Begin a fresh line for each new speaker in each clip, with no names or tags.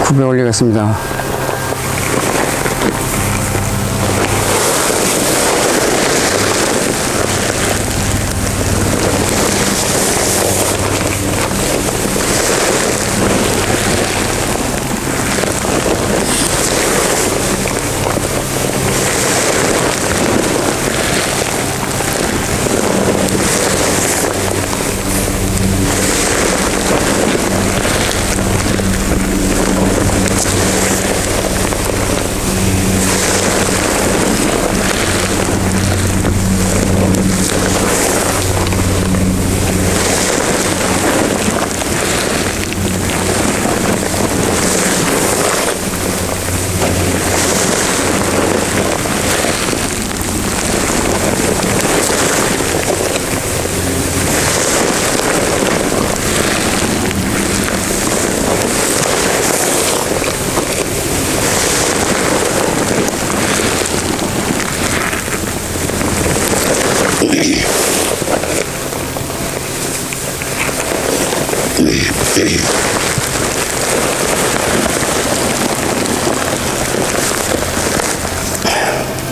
굽에 올리겠습니다.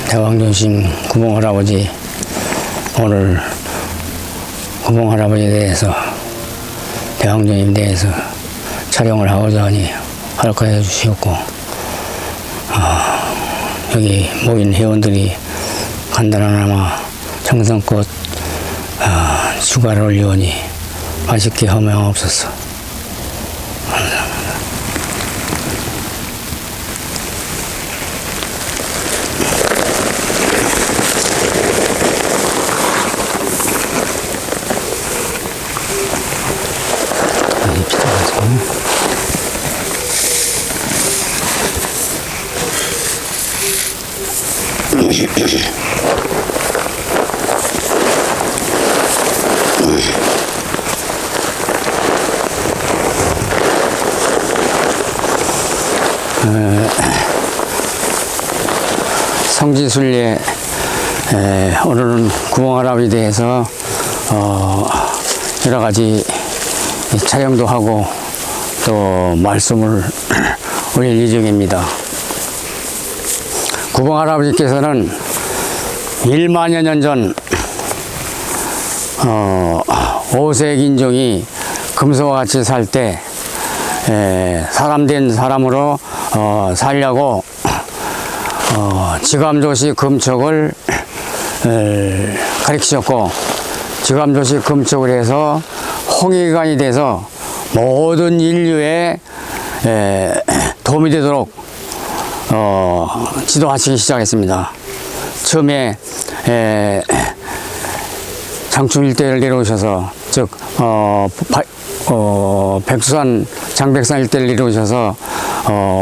대왕존심 구봉할아버지, 오늘 구봉할아버지에 대해서, 대왕존심에 대해서 촬영을 하고자 하니 허락해 주시었고, 여기 모인 회원들이 간단하나마 정성껏 휴가를 올리오니 맛있게 허명하옵소서. 감사합니다. 성지순례, 오늘은 구봉할아버지에 대해서 여러 가지 촬영도 하고 또 말씀을 올릴 예정입니다. 구봉할아버지께서는 1만여 년 전 5색 인종이 금소와 같이 살 때 사람 된 사람으로 살려고 지감조시 금촉을 가르치셨고, 지감조시 금촉을 해서 홍익관이 돼서 모든 인류에 도움이 되도록 지도하시기 시작했습니다. 처음에 장충 일대를 내려오셔서, 즉 백두산 장백산 일대를 내려오셔서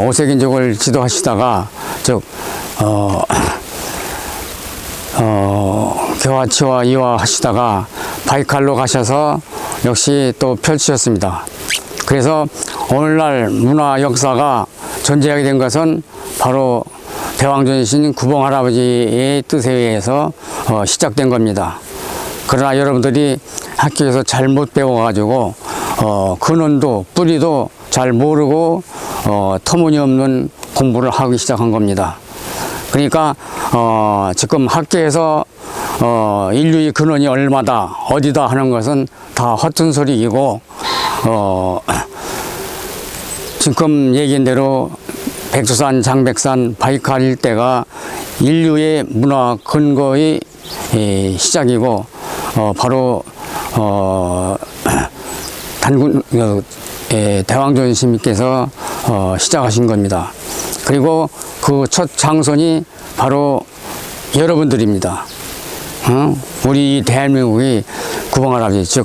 오색인족을 지도하시다가, 즉 교화치와 이화하시다가 바이칼로 가셔서 역시 또 펼치셨습니다. 그래서 오늘날 문화 역사가 존재하게 된 것은 바로 대왕존이신 구봉할아버지의 뜻에 의해서 시작된 겁니다. 그러나 여러분들이 학교에서 잘못 배워가지고 근원도 뿌리도 잘 모르고 터무니없는 공부를 하기 시작한 겁니다. 그러니까 지금 학교에서 인류의 근원이 얼마다 어디다 하는 것은 다 허튼 소리이고, 지금 얘기한 대로 백두산, 장백산, 바이칼 일대가 인류의 문화 근거의 시작이고, 바로 대왕존심께서 시작하신 겁니다. 그리고 그 첫 장손이 바로 여러분들입니다. 우리 대한민국이 구봉할아버지, 즉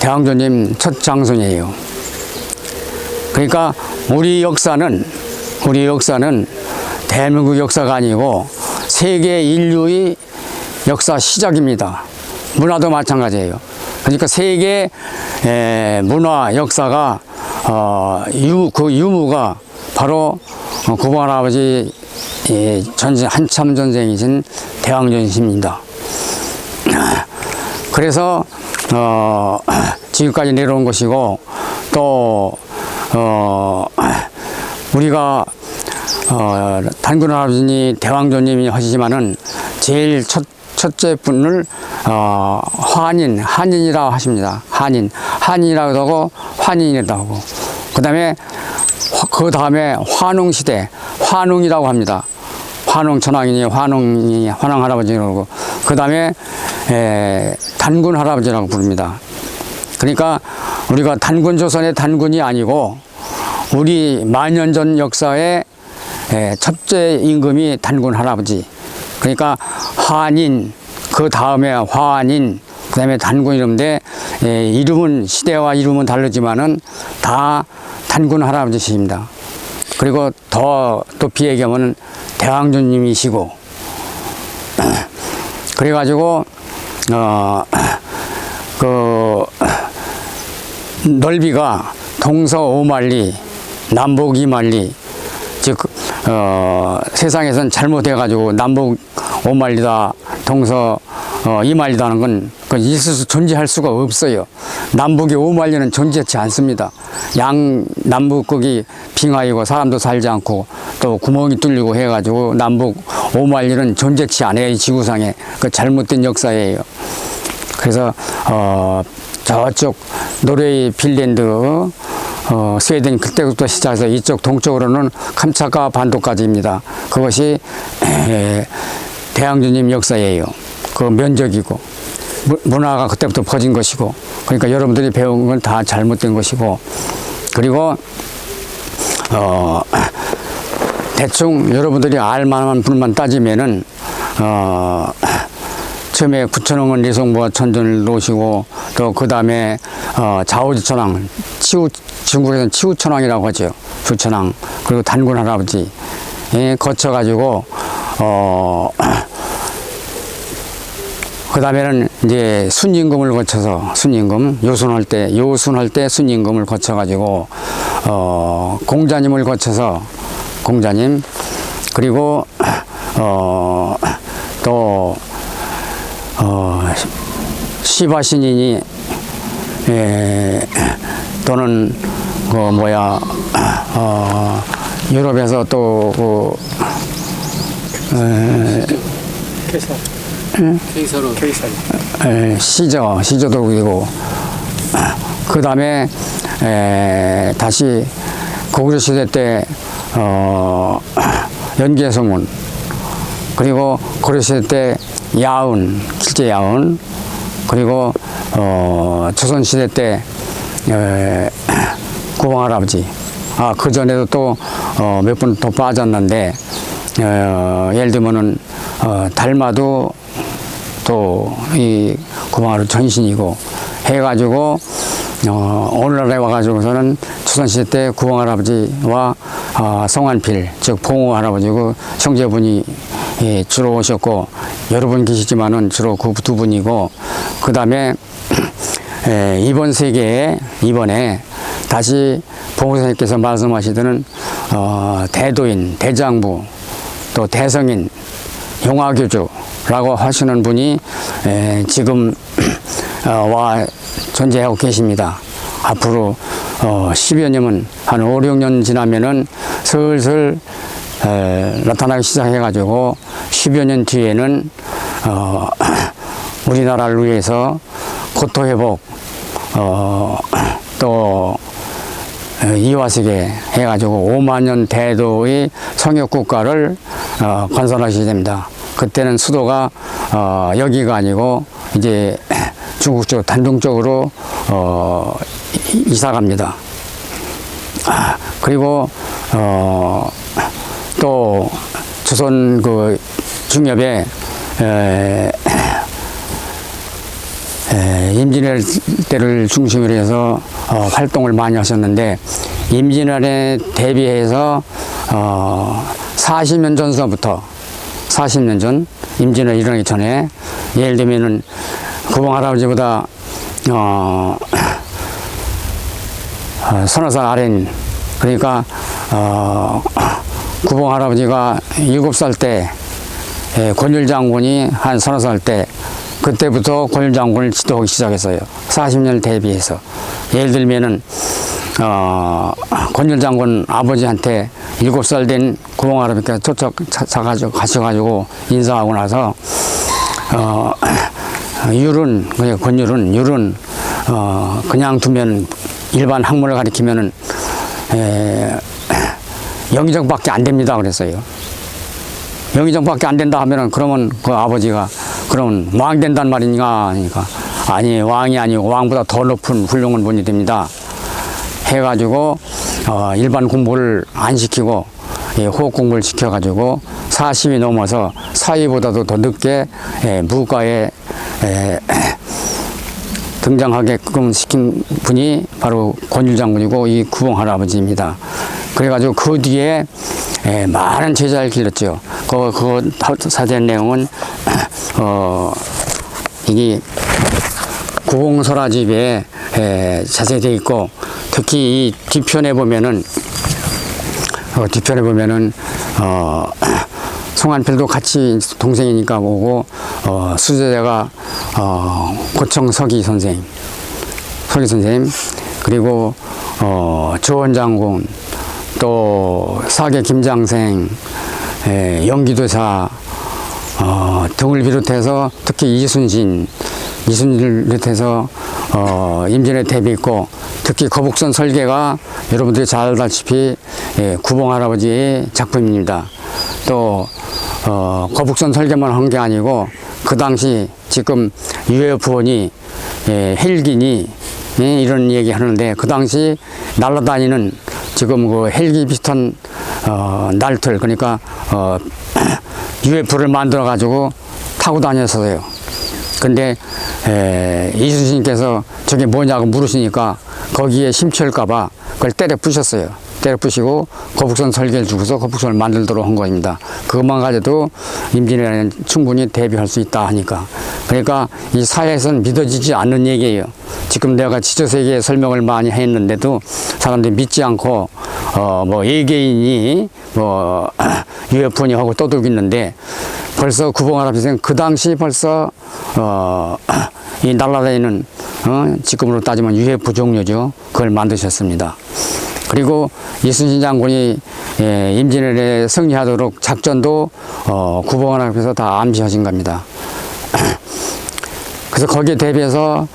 대왕존심 첫 장손이에요. 그러니까 우리 역사는 대한민국 역사가 아니고 세계 인류의 역사 시작입니다. 문화도 마찬가지예요. 그러니까 세계 문화 역사가 그 유무가 바로 구봉할아버지 한참 전쟁이신 대왕존심입니다. 그래서 지금까지 내려온 것이고, 또 우리가 단군 할아버지니 대왕조님이 하시지만은 제일 첫째 분을 한인이라고 하십니다. 한인이라고 하고 환인이라고 하고, 그 다음에 환웅시대 환웅이라고 합니다. 환웅천왕이니 환웅 할아버지라고, 그 다음에 단군 할아버지라고 부릅니다. 그러니까 우리가 단군조선의 단군이 아니고 우리 만년 전 역사의 첫째 임금이 단군 할아버지. 그러니까 한인, 그 다음에 환인, 그 다음에 단군 이름인데, 이름은, 시대와 이름은 다르지만은 다 단군 할아버지십니다. 그리고 더 높이 얘기하면 대왕조님이시고, 그래가지고, 넓이가 동서 5만리, 남북 2만리, 즉, 세상에선 잘못해가지고 남북 5만리다, 동서 2만리다 하는 건 존재할 수가 없어요. 남북의 5만리는 존재치 않습니다. 남북 거기 빙하이고 사람도 살지 않고 또 구멍이 뚫리고 해가지고 남북 5만리는 존재치 않아요. 이 지구상에. 그 잘못된 역사예요. 그래서 저쪽 노르웨이, 핀란드, 스웨덴 그때부터 시작해서 이쪽 동쪽으로는 캄차카 반도까지입니다. 그것이 대왕조님 역사예요. 그 면적이고 문화가 그때부터 퍼진 것이고, 그러니까 여러분들이 배운 건 다 잘못된 것이고, 그리고 대충 여러분들이 알만한 분만 따지면은 처음에 구천왕은 리송부와 천전을 놓으시고, 또 그 다음에 좌우지천왕, 중국에서는 치우천왕이라고 하죠. 주천왕, 그리고 단군 할아버지 거쳐가지고 그 다음에는 이제 순임금을 거쳐서 요순할 때 순임금을 거쳐가지고 공자님을 거쳐서 공자님, 그리고 또 시바신인이 또는 유럽에서 또 시저도 그리고, 그 다음에 다시 고구려 시대 때 연개소문, 그리고 고려 시대 때 야운, 길제 야운, 그리고 조선 시대 때 구왕 할아버지. 그 전에도 또 몇 분 더 빠졌는데, 예를 들면은 달마도 또 이 구왕 할아버지 전신이고 해가지고 오늘날에 와가지고서는 조선시대 때 구왕 할아버지와 성한필, 즉 봉호 할아버지고 형제분이 주로 오셨고, 여러 분 계시지만은 주로 그 두 분이고, 그 다음에 이번 세계에 이번에 다시 봉호 선생님께서 말씀하시던 대도인, 대장부, 또 대성인, 용화교주라고 하시는 분이 지금 와 존재하고 계십니다. 앞으로 10여 년은 한 5, 6년 지나면은 슬슬 나타나기 시작해가지고 10여 년 뒤에는 우리나라를 위해서 고토회복, 또 이화세계 해가지고 5만 년 대도의 성역국가를 건설하시게 됩니다. 그때는 수도가 여기가 아니고 이제 중국 쪽 단종 쪽으로 이사 갑니다. 그리고 또 조선 그 중엽에 임진왜란 때를 중심으로 해서 활동을 많이 하셨는데, 임진왜란에 대비해서 40년 전서부터 40년 전 임진왜란 일어나기 전에, 예를 들면은 구봉 할아버지보다 서너 살 아래인, 그러니까 구봉 할아버지가 7살 때 권율장군이 한 서너 살 때, 그때부터 권율장군을 지도하기 시작했어요. 40년을 대비해서. 예를 들면은 권율 장군 아버지한테 7살 된 구봉할아버지께서 쫓아가지고 가셔가지고 인사하고 나서 권율은 그냥 두면 일반 학문을 가리키면은 영의정밖에 안 됩니다 그랬어요. 영의정밖에 안 된다 하면은 그러면 그 아버지가 그러면 왕 된단 말이니까 하니까 아니 왕이 아니고 왕보다 더 높은 훌륭한 분이 됩니다. 해가지고 일반 공부를 안 시키고 호흡 공부를 시켜가지고 40이 넘어서 사위보다도 더 늦게 무과에 등장하게끔 시킨 분이 바로 권율 장군이고 이 구봉 할아버지입니다. 그래가지고 그 뒤에 많은 제자를 길렀죠. 그 사된 내용은 이게 구봉설화집에 자세히 되어 있고 특히 이 뒤편에 보면은 송한필도 같이 동생이니까 오고 수제자가 고청석이 선생님 그리고 조원장군 또 사계 김장생 영기도사 등을 비롯해서 특히 이순신을 비롯해서 임진의 대비 있고 특히 거북선 설계가 여러분들이 잘 알다시피 구봉 할아버지의 작품입니다. 또 거북선 설계만 한 게 아니고 그 당시 지금 UFO니 헬기니 이런 얘기 하는데 그 당시 날아다니는 지금 그 헬기 비슷한 날틀 그러니까 UFO를 만들어 가지고 타고 다녔어요. 근데 이순신께서 저게 뭐냐고 물으시니까 거기에 심취할까봐 그걸 때려 부셨어요. 때려 부시고 거북선 설계를 주고서 거북선을 만들도록 한 겁니다. 그것만 가져도 임진왜란에 충분히 대비할 수 있다 하니까. 그러니까 이 사회에서는 믿어지지 않는 얘기예요. 지금 내가 지저세계에 설명을 많이 했는데도 사람들이 믿지 않고 뭐 외계인이 뭐 UFO니 하고 떠들고 있는데 벌써 구봉 할아버지는 그 당시 벌써 이 날아다니는 지금으로 따지면 UFO 종류죠. 그걸 만드셨습니다. 그리고 이순신 장군이 임진왜란에 승리하도록 작전도 구봉 할아버지께서 다 암시하신 겁니다. 그래서 거기에 대비해서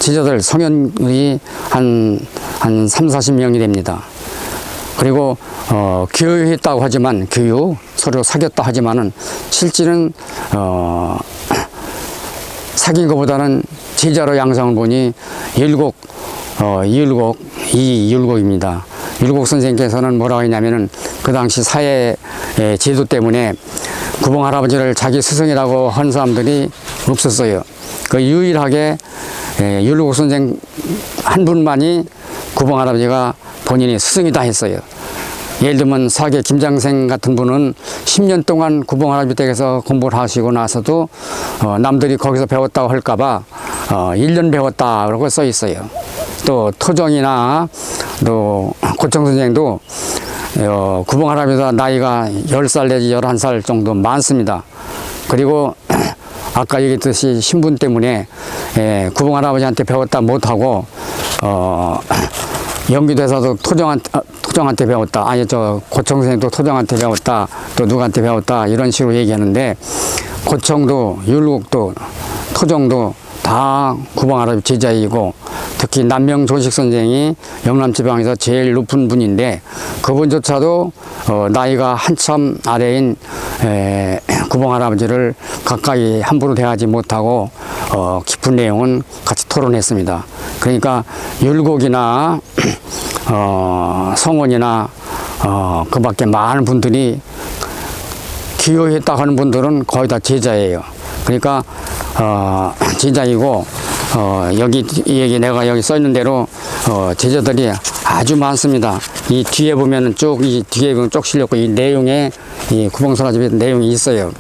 지저들 성현이 한 30-40명이 됩니다. 그리고 교육했다고 하지만 서로 사귀었다 하지만은 실질은 사귄 것보다는 제자로 양상을 보니 이율곡입니다. 율곡 선생님께서는 뭐라고 했냐면은 그 당시 사회 제도 때문에 구봉 할아버지를 자기 스승이라고 한 사람들이 없었어요. 그 유일하게 율곡 선생 한 분만이 구봉 할아버지가 본인이 스승이다 했어요. 예를 들면 사계 김장생 같은 분은 10년 동안 구봉 할아버지 댁에서 공부를 하시고 나서도 남들이 거기서 배웠다고 할까봐 1년 배웠다 그러고 써 있어요. 또 토정이나 또 고청 선생도 구봉 할아버지보다 나이가 10살 내지 11살 정도 많습니다. 그리고 아까 얘기했듯이 신분 때문에 구봉 할아버지한테 배웠다 못하고 영기도에서도 토정한테 배웠다. 아니 고청 선생도 토정한테 배웠다. 또 누구한테 배웠다. 이런 식으로 얘기하는데 고청도 율곡도 토정도 다 구봉 할아버지 제자이고 특히 남명 조식 선생이 영남지방에서 제일 높은 분인데 그분조차도 나이가 한참 아래인 구봉 할아버지를 가까이 함부로 대하지 못하고 깊은 내용은 같이 토론했습니다. 그러니까 율곡이나 성원이나 그 밖에 많은 분들이 기여했다 하는 분들은 거의 다 제자예요. 그러니까 제자이고 여기 이 얘기 내가 여기 써 있는 대로 제자들이 아주 많습니다. 이 뒤에 보면은 이 뒤에 보면 쭉 실렸고 이 내용에 이 구봉설화집에 내용이 있어요.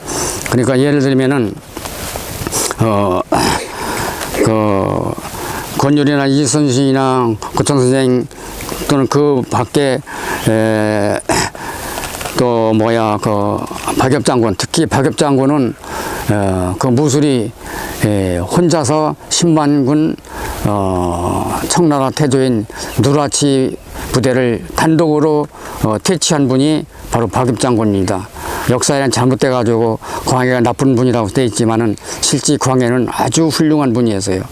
그러니까 예를 들면은 그 권율이나 이순신이나 고청 선생 또는 그 밖에 또 그 박엽장군, 특히 박엽장군은 그 무술이 혼자서 10만군 청나라 태조인 누라치 부대를 단독으로 퇴치한 분이 바로 박입장군입니다. 역사에는 잘못돼 가지고 광해가 나쁜 분이라고 돼 있지만은 실제 광해는 아주 훌륭한 분이었어요.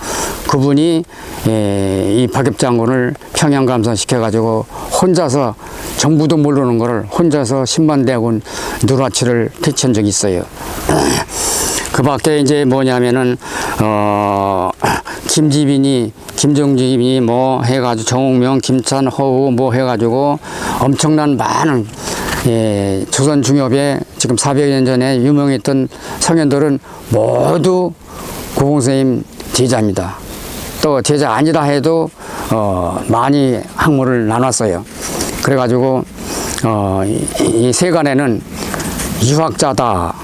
그분이 이 박입장군을 평양 감사시켜 가지고 혼자서 정부도 모르는 거를 혼자서 10만 대군 누라치를 퇴치한 적이 있어요. 그 밖에 이제 뭐냐면은 김정집이 뭐 해가지고 정옥명, 김찬, 허우 뭐 해가지고 엄청난 많은 조선 중엽에 지금 400년 전에 유명했던 성현들은 모두 고공선생님 제자입니다. 또 제자 아니라 해도 많이 학문을 나눴어요. 그래가지고 이 세간에는 유학자다,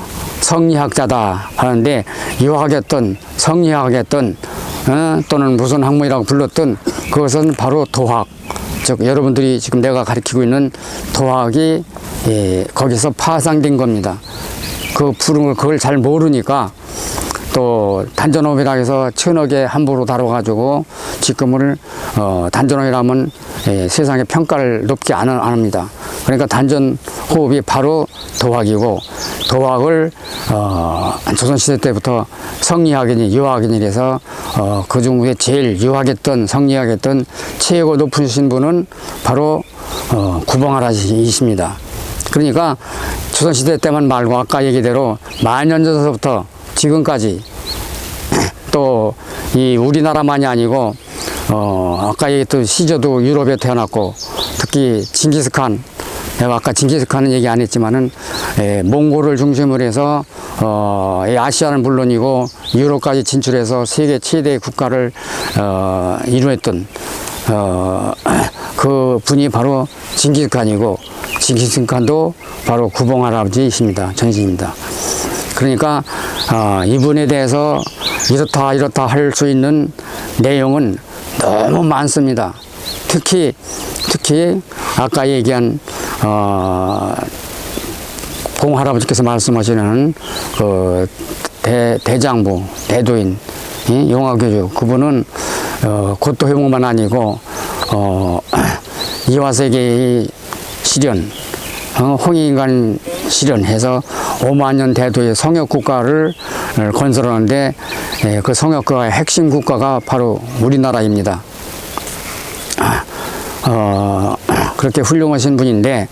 성리학자다 하는데 유학했던, 성리학했던 또는 무슨 학문이라고 불렀던 그것은 바로 도학, 즉 여러분들이 지금 내가 가르치고 있는 도학이 거기서 파생된 겁니다. 그 푸른 걸 그걸 잘 모르니까 또 단전호흡이라 해서 천억에 함부로 다뤄가지고 지금을 단전호흡이라면 세상의 평가를 높게 안 합니다. 그러니까 단전호흡이 바로 도학이고 도학을 조선시대 때부터 성리학이니 유학이니래서 그 중에 제일 유학했던 성리학했던 최고 높으신 분은 바로 구봉할아버지이십니다. 그러니까 조선시대 때만 말고 아까 얘기대로 만년 전서부터 지금까지 또 이 우리나라만이 아니고 아까 얘기했던 시저도 유럽에 태어났고 특히 징기스칸, 내가 아까 징기스칸은 얘기 안 했지만은 몽골을 중심으로 해서 아시아는 물론이고 유럽까지 진출해서 세계 최대 국가를 이루었던 그 분이 바로 징기스칸이고 징기스칸도 바로 구봉할아버지이십니다. 전신입니다. 그러니까 이분에 대해서 이렇다 할 수 있는 내용은 너무 많습니다. 특히 아까 얘기한 봉할아버지께서 말씀하시는 그 대장부, 대도인, 용화교주 그분은 고토 회복만 아니고 이화세계의 시련, 홍익인간 실현해서 5만 년 대도의 성역국가를 건설하는데 그 성역국가의 핵심 국가가 바로 우리나라입니다. 그렇게 훌륭하신 분인데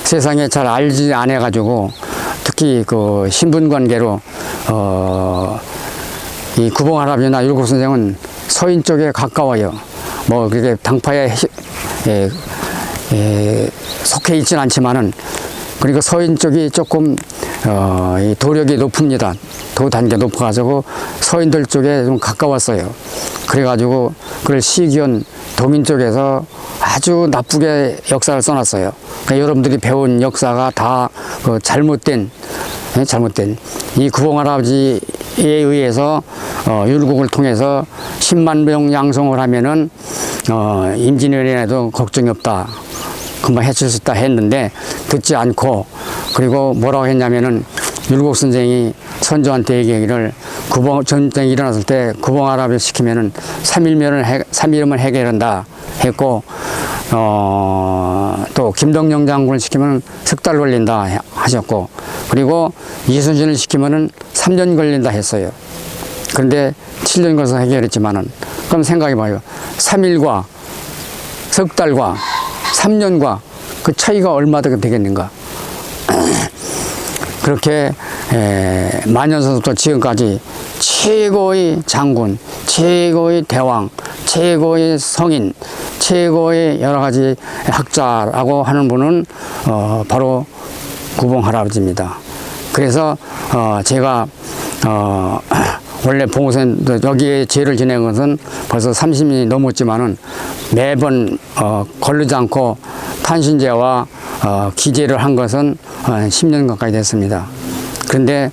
세상에 잘 알지 않아가지고 특히 그 신분관계로 이 구봉할아버지나 율곡선생은 서인 쪽에 가까워요. 뭐 그렇게 당파에 속해 있지는 않지만은 그러니까 서인 쪽이 조금 이 도력이 높습니다. 도 단계 높아가지고 서인들 쪽에 좀 가까웠어요. 그래가지고 그걸 시기현 도민 쪽에서 아주 나쁘게 역사를 써놨어요. 그러니까 여러분들이 배운 역사가 다 그 잘못된 이 구봉할아버지에 의해서 율곡을 통해서 10만 명 양성을 하면은 임진왜란에도 걱정이 없다. 금방 해칠 수 있다 했는데 듣지 않고 그리고 뭐라고 했냐면은 율곡 선생이 선조한테 얘기하기를 전쟁이 일어났을 때 구봉할아버지 시키면은 3일이면 해결한다 했고 또 김덕령 장군을 시키면은 석 달 걸린다 하셨고 그리고 이순신을 시키면은 3년 걸린다 했어요. 그런데 7년 걸려서 해결했지만은 그럼 생각해봐요. 3일과 석 달과 3년과 그 차이가 얼마나 되겠는가. 그렇게 만년서부터 지금까지 최고의 장군, 최고의 대왕, 최고의 성인, 최고의 여러 가지 학자라고 하는 분은 바로 구봉할아버지입니다. 그래서 제가 원래 봉우선 여기에 제를 지낸 것은 벌써 30년이 넘었지만은 매번 거르지 않고 탄신제와 기제를 한 것은 한 10년 가까이 됐습니다. 그런데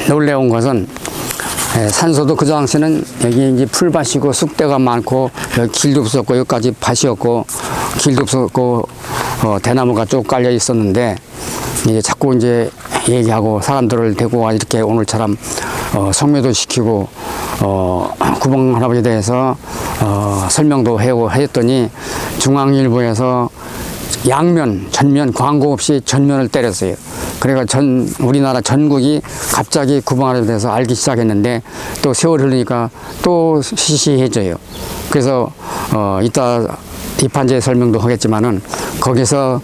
놀라운 것은 산소도 그 당시는 여기 이제 풀밭이고 쑥대가 많고 여기 길도 없었고 여기까지 밭이었고 길도 없었고 대나무가 쭉 깔려 있었는데 이제 자꾸 이제 얘기하고 사람들을 데리고 와 이렇게 오늘처럼 성묘도 시키고 구봉 할아버지에 대해서 설명도 하고 했더니 중앙일보에서 양면, 전면 광고 없이 전면을 때렸어요. 그래가 우리나라 전국이 갑자기 구봉 할아버지에 대해서 알기 시작했는데 또 세월이 흐르니까 또 시시해져요. 그래서 이따 입판제 설명도 하겠지만은 거기서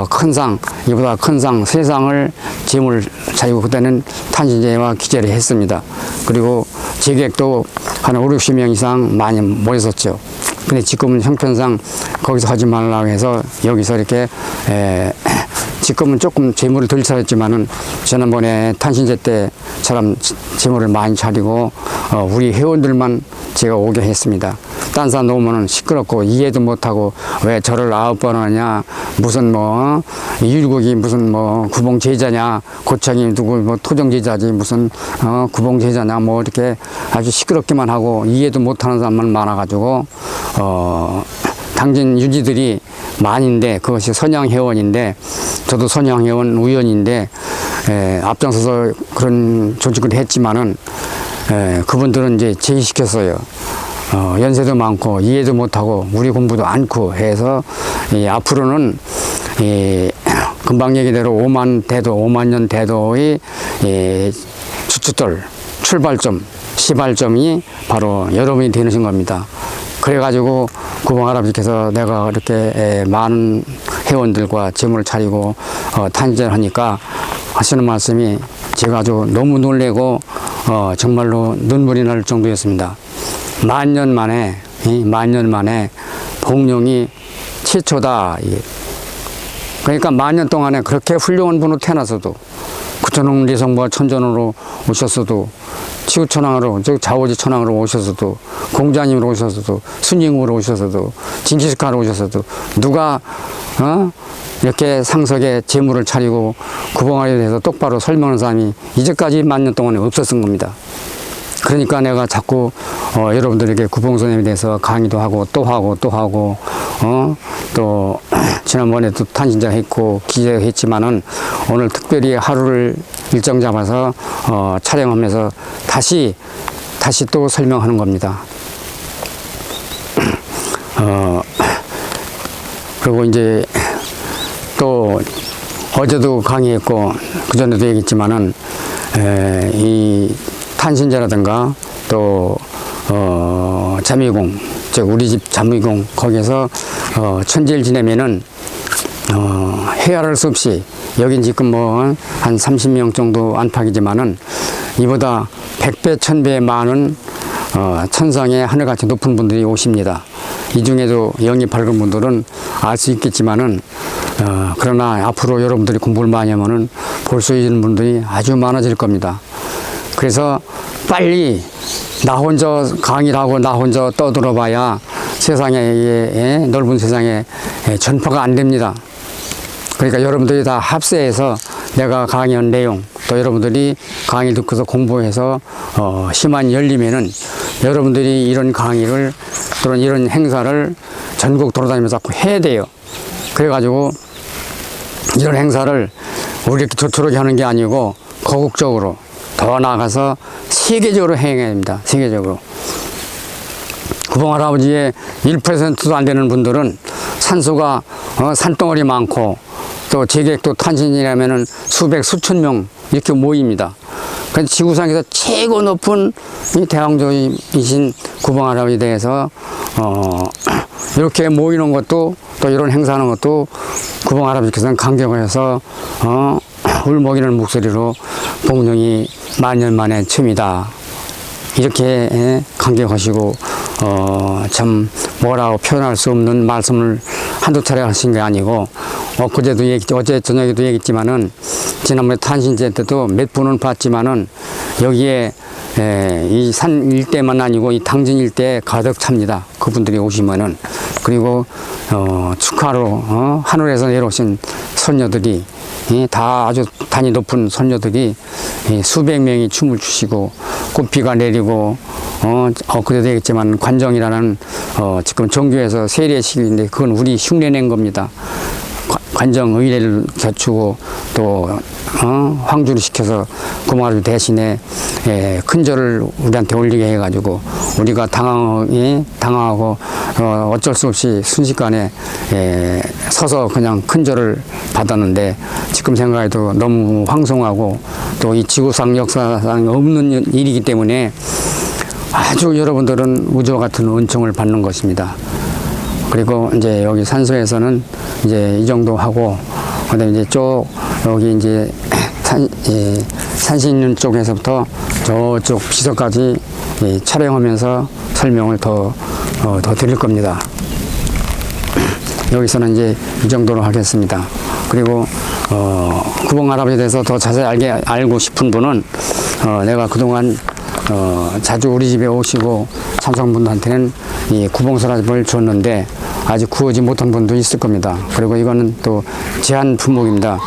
큰 상, 이보다 큰 상, 세 상을 재물 차리고 그때는 탄신제와 기재를 했습니다. 그리고 재객도 한 5, 60명 이상 많이 모였었죠. 근데 지금은 형편상 거기서 하지 말라고 해서 여기서 이렇게 지금은 조금 재물을 덜 차렸지만은 지난번에 탄신제 때처럼 재물을 많이 차리고 우리 회원들만 제가 오게 했습니다. 딴 사람 놓으면 시끄럽고 이해도 못하고 왜 저를 9번 하냐, 무슨 뭐 율곡이 무슨 뭐 구봉 제자냐, 고창이 누구 뭐 토정 제자지 무슨 구봉 제자냐, 뭐 이렇게 아주 시끄럽기만 하고 이해도 못하는 사람만 많아가지고 당진 유지들이 많은데 그것이 선양회원인데 저도 선양회원 위원인데 앞장서서 그런 조직을 했지만은 그분들은 이제 제의시켰어요. 연세도 많고 이해도 못하고 우리 공부도 않고 해서 앞으로는 금방 얘기대로 5만 년 대도의 주춧돌 출발점 시발점이 바로 여러분이 되는 겁니다. 그래가지고 구봉 할아버지께서 내가 이렇게 많은 회원들과 재물을 차리고 탄진을 하니까 하시는 말씀이 제가 아주 너무 놀래고 정말로 눈물이 날 정도였습니다. 만년 만에 복령이 최초다. 그러니까 만년 동안에 그렇게 훌륭한 분으로 태어나서도 구천홍 리성부가 천전으로 오셨어도 치우천왕으로 자오지천왕으로 오셨어도 공자님으로 오셨어도 순임으로 오셨어도 징기스칸으로 오셨어도 누가 이렇게 상석에 재물을 차리고 구봉하에 대해서 똑바로 설명하는 사람이 이제까지 만년 동안에 없었던 겁니다. 그러니까 내가 자꾸 여러분들에게 구봉선생님에 대해서 강의도 하고 또 하고 또 지난번에 또 탄신자 했고 기재했지만은 오늘 특별히 하루를 일정 잡아서 촬영하면서 다시 또 설명하는 겁니다. 그리고 이제 또 어제도 강의했고 그전에도 얘기했지만은 이 탄신제라든가 또 자미공, 즉 우리 집 자미공 거기서 천지를 지내면은 헤아릴 수 없이 여긴 지금 뭐 한 30명 정도 안팎이지만은 이보다 100배 1000배 많은 천상의 하늘같이 높은 분들이 오십니다. 이 중에도 영이 밝은 분들은 알 수 있겠지만은 그러나 앞으로 여러분들이 공부를 많이 하면은 볼 수 있는 분들이 아주 많아질 겁니다. 그래서 빨리 나 혼자 강의를 하고 나 혼자 떠들어봐야 세상에 넓은 세상에 전파가 안 됩니다. 그러니까 여러분들이 다 합세해서 내가 강의한 내용 또 여러분들이 강의 듣고서 공부해서 심한 열리면은 여러분들이 이런 강의를 또는 이런 행사를 전국 돌아다니면서 자꾸 해야 돼요. 그래가지고 이런 행사를 우리 이렇게 조촐하게 하는 게 아니고 거국적으로 더 나아가서 세계적으로 행해야 됩니다. 세계적으로. 구봉 할아버지의 1%도 안 되는 분들은 산소가 산덩어리 많고 또 재객도 탄신이라면은 수백 수천 명 이렇게 모입니다. 그래서 지구상에서 최고 높은 이 대왕조이신 구봉 할아버지에 대해서 이렇게 모이는 것도 또 이런 행사하는 것도 구봉 할아버지께서는 강경을 해서 울먹이는 목소리로 복령이 만년 만에 처음이다 이렇게 강경하시고 참 뭐라고 표현할 수 없는 말씀을 한두 차례 하신 게 아니고 어제 저녁에도 얘기했지만은 지난번에 탄신제 때도 몇 분은 봤지만은 여기에 이 산 일대만 아니고 이 당진 일대에 가득 찹니다. 그분들이 오시면은. 그리고 축하로 하늘에서 내려오신 선녀들이 다 아주 단이 높은 선녀들이 수백 명이 춤을 추시고 꽃비가 내리고 그래도 얘기했지만 관정이라는 지금 정교에서 세례식인데 그건 우리 흉내낸 겁니다. 관정 의례를 갖추고 또 황주를 시켜서 구봉할아버지 대신에 큰 절을 우리한테 올리게 해가지고 우리가 당황하고 어쩔 수 없이 순식간에 서서 그냥 큰 절을 받았는데 지금 생각해도 너무 황송하고 또 이 지구상 역사상 없는 일이기 때문에 아주 여러분들은 우주와 같은 은총을 받는 것입니다. 그리고 이제 여기 산소에서는 이제 이 정도 하고 그다음에 이제 여기 이제 산신 있는 쪽에서부터 저쪽 비서까지 촬영하면서 설명을 더 드릴 겁니다. 여기서는 이제 이 정도로 하겠습니다. 그리고 구봉할아버지에 대해서 더 자세히 알고 싶은 분은 내가 그동안 자주 우리 집에 오시고 참석분들한테는 이 구봉서랍을 줬는데 아직 구하지 못한 분도 있을 겁니다. 그리고 이거는 또 제한 품목입니다.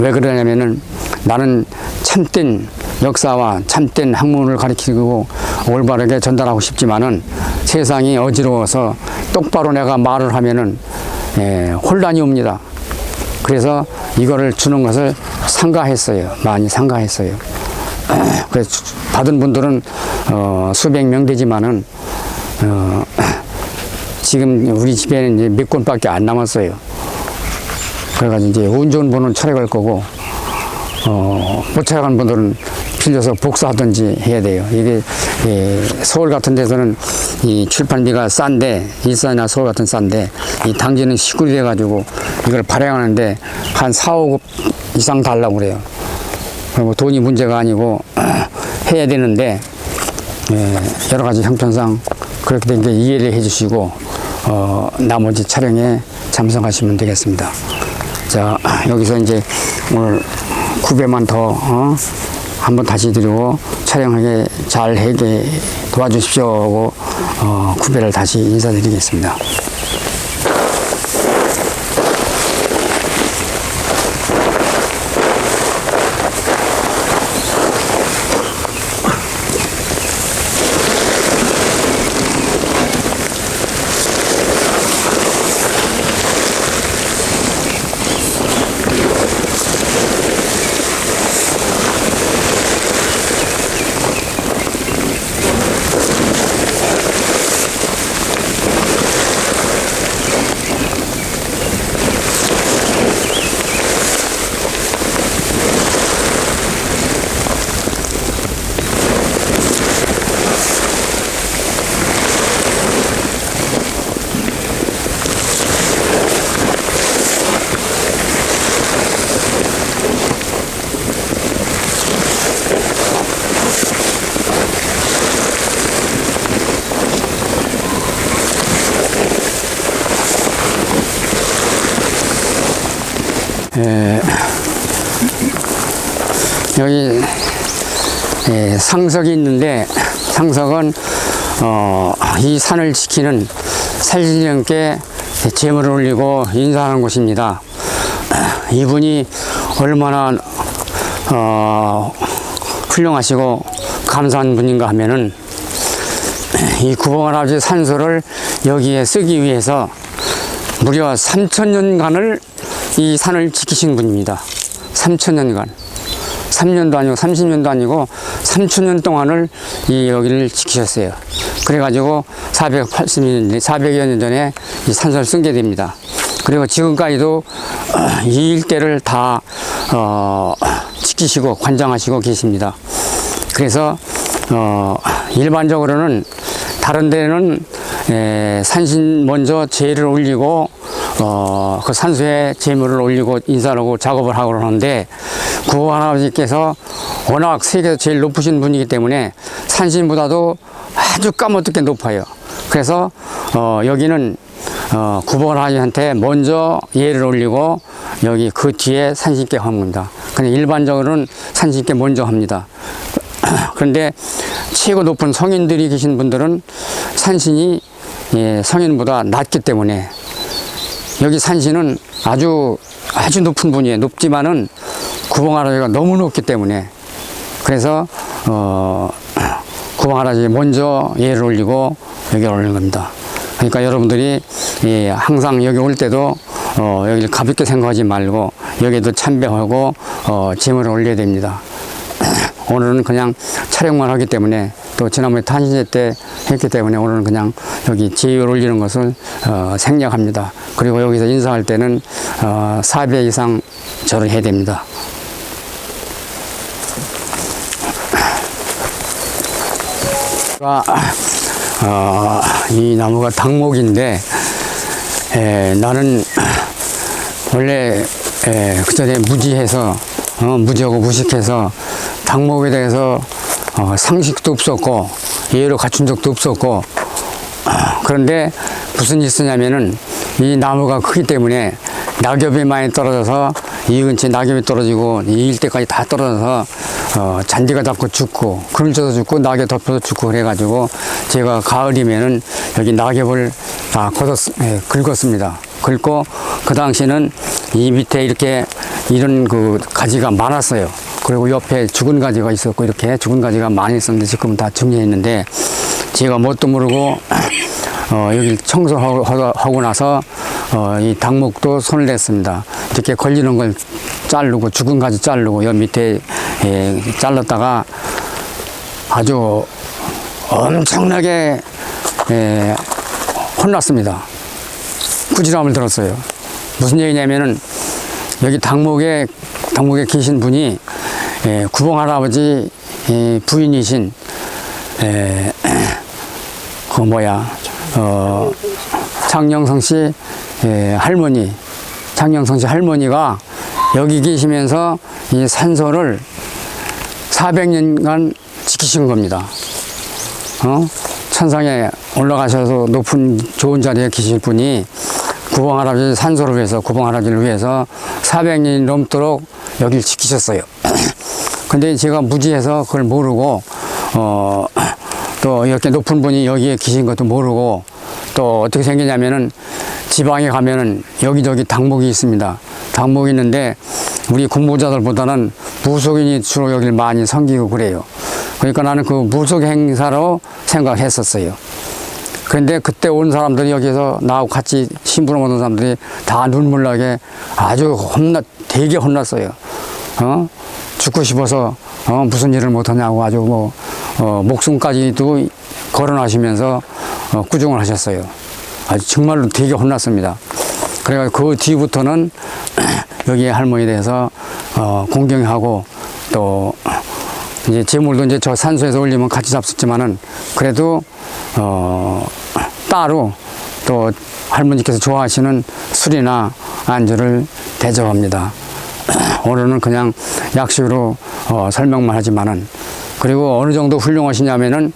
왜 그러냐면은 나는 참된 역사와 참된 학문을 가르치고 올바르게 전달하고 싶지만은 세상이 어지러워서 똑바로 내가 말을 하면은 혼란이 옵니다. 그래서 이거를 주는 것을 상가했어요. 많이 상가했어요. 그래서 받은 분들은 수백 명 되지만은 지금 우리 집에는 이제 몇 권밖에 안 남았어요. 그래가지고 이제 운 좋은 분은 촬영할 거고 못 촬영한 분들은 빌려서 복사하든지 해야 돼요. 이게 서울 같은 데서는 이 출판비가 싼데 일산이나 서울 같은 싼데 이 당지는 시골이 돼가지고 이걸 발행하는데 한 4, 5급 이상 달라고 그래요. 그리고 돈이 문제가 아니고 해야 되는데 여러 가지 형편상 그렇게 된 게 이해를 해주시고 나머지 촬영에 참석하시면 되겠습니다. 자, 여기서 이제 오늘 구배만 더 한번 다시 드리고 촬영하게 잘 하게 도와주십시오 하고 구배를 다시 인사드리겠습니다. 여기 상석이 있는데 상석은 이 산을 지키는 산신령께 제물을 올리고 인사하는 곳입니다. 이분이 얼마나 훌륭하시고 감사한 분인가 하면은 이 구봉할아버지 산소를 여기에 쓰기 위해서 무려 3000년간을 이 산을 지키신 분입니다. 3000년간. 3년도 아니고 30년도 아니고 3000년 동안을 이 여기를 지키셨어요. 그래가지고 400여 년 전에 이 산소를 쓴 게 됩니다. 그리고 지금까지도 이 일대를 다 지키시고 관장하시고 계십니다. 그래서 일반적으로는 다른 데는 산신 먼저 제를 올리고 그 산소에 제물을 올리고 인사를 하고 작업을 하고 그러는데 구봉할아버지께서 워낙 세계에서 제일 높으신 분이기 때문에 산신보다도 아주 까무득게 높아요. 그래서 여기는 구봉할아버지한테 먼저 예를 올리고 여기 그 뒤에 산신께 하는 겁니다. 근데 일반적으로는 산신께 먼저 합니다. 그런데 최고 높은 성인들이 계신 분들은 산신이 성인보다 낮기 때문에 여기 산신은 아주 높은 분이에요. 높지만은 구봉할아버지가 너무 높기 때문에 그래서 구봉할아버지 먼저 예를 올리고 여기 올리는 겁니다. 그러니까 여러분들이 항상 여기 올 때도 여기를 가볍게 생각하지 말고 여기에도 참배하고 제물을 올려야 됩니다. 오늘은 그냥 촬영만 하기 때문에 또 지난번에 탄신제 때 했기 때문에 오늘은 그냥 여기 제율 올리는 것을 생략합니다. 그리고 여기서 인사할 때는 4배 이상 절을 해야 됩니다. 이 나무가 당목인데 나는 원래 그 전에 무지해서 무지하고 무식해서 당목에 대해서 상식도 없었고 이해를 갖춘 적도 없었고 그런데 무슨 일이 있었냐면은 이 나무가 크기 때문에 낙엽이 많이 떨어져서 이 근처에 낙엽이 떨어지고 이 일대까지 다 떨어져서 잔디가 닿고 죽고 그늘져서 죽고 낙엽 덮여서 죽고 그래가지고 제가 가을이면은 여기 낙엽을 다 긁었습니다. 긁고 그 당시에는 이 밑에 이렇게 이런 그 가지가 많았어요. 그리고 옆에 죽은 가지가 있었고 이렇게 죽은 가지가 많이 있었는데 지금은 다 정리했는데 제가 뭣도 모르고 여기 청소하고 나서 이 당목도 손을 냈습니다. 이렇게 걸리는 걸 자르고 죽은 가지 자르고 옆 밑에 잘랐다가 아주 엄청나게 혼났습니다. 꾸지람을 들었어요. 무슨 얘기냐면은 여기 당목에 계신 분이 구봉 할아버지 부인이신 장영성 씨 할머니, 장영성 씨 할머니가 여기 계시면서 이 산소를 400년간 지키신 겁니다. 천상에 올라가셔서 높은 좋은 자리에 계실 분이 구봉 할아버지 산소를 위해서, 구봉 할아버지를 위해서 400년이 넘도록 여기를 지키셨어요. 근데 제가 무지해서 그걸 모르고 또 이렇게 높은 분이 여기에 계신 것도 모르고 또 어떻게 생기냐면은 지방에 가면은 여기저기 당목이 있습니다. 당목이 있는데 우리 공부자들보다는 무속인이 주로 여기를 많이 섬기고 그래요. 그러니까 나는 그 무속 행사로 생각했었어요. 그런데 그때 온 사람들이 여기서 나하고 같이 심부름 오는 사람들이 다 눈물 나게 아주 되게 혼났어요. 죽고 싶어서 무슨 일을 못하냐고 아주 목숨까지도 거론하시면서 꾸중을 하셨어요. 아주 정말로 되게 혼났습니다. 그래가지고 그 뒤부터는 여기 할머니에 대해서 공경하고 또 이제 제물도 이제 저 산소에서 올리면 같이 잡섰지만은 그래도 따로 또 할머니께서 좋아하시는 술이나 안주를 대접합니다. 오늘은 그냥 약식으로 설명만 하지만은 그리고 어느 정도 훌륭하시냐면은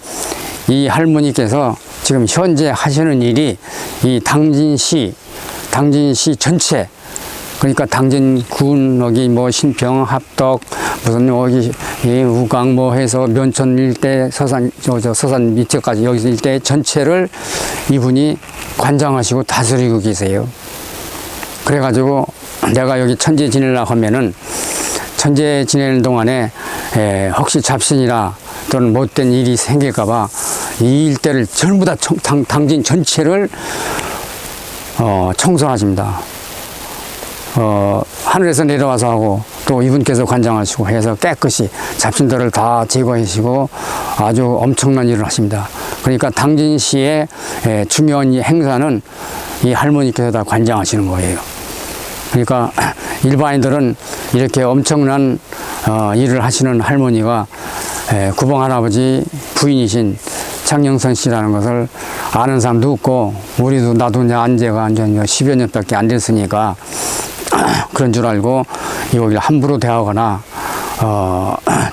이 할머니께서 지금 현재 하시는 일이 이 당진시 전체 그러니까 당진군 여기 신평 합덕 무슨 여기 우강 해서 면천 일대 서산 서산 밑에까지 여기서 일대 전체를 이분이 관장하시고 다스리고 계세요. 그래가지고 내가 여기 천재 지내려고 하면은 천재 지내는 동안에 혹시 잡신이나 또는 못된 일이 생길까봐 이 일대를 전부 다 당진 전체를 청소하십니다. 하늘에서 내려와서 하고 또 이분께서 관장하시고 해서 깨끗이 잡신들을 다 제거하시고 아주 엄청난 일을 하십니다. 그러니까 당진시의 중요한 행사는 이 할머니께서 다 관장하시는 거예요. 그러니까 일반인들은 이렇게 엄청난 일을 하시는 할머니가 구봉 할아버지 부인이신 장영선 씨라는 것을 아는 사람도 없고 우리도 나도 이제 안재가 10여 년밖에 안 됐으니까 그런 줄 알고 여기를 함부로 대하거나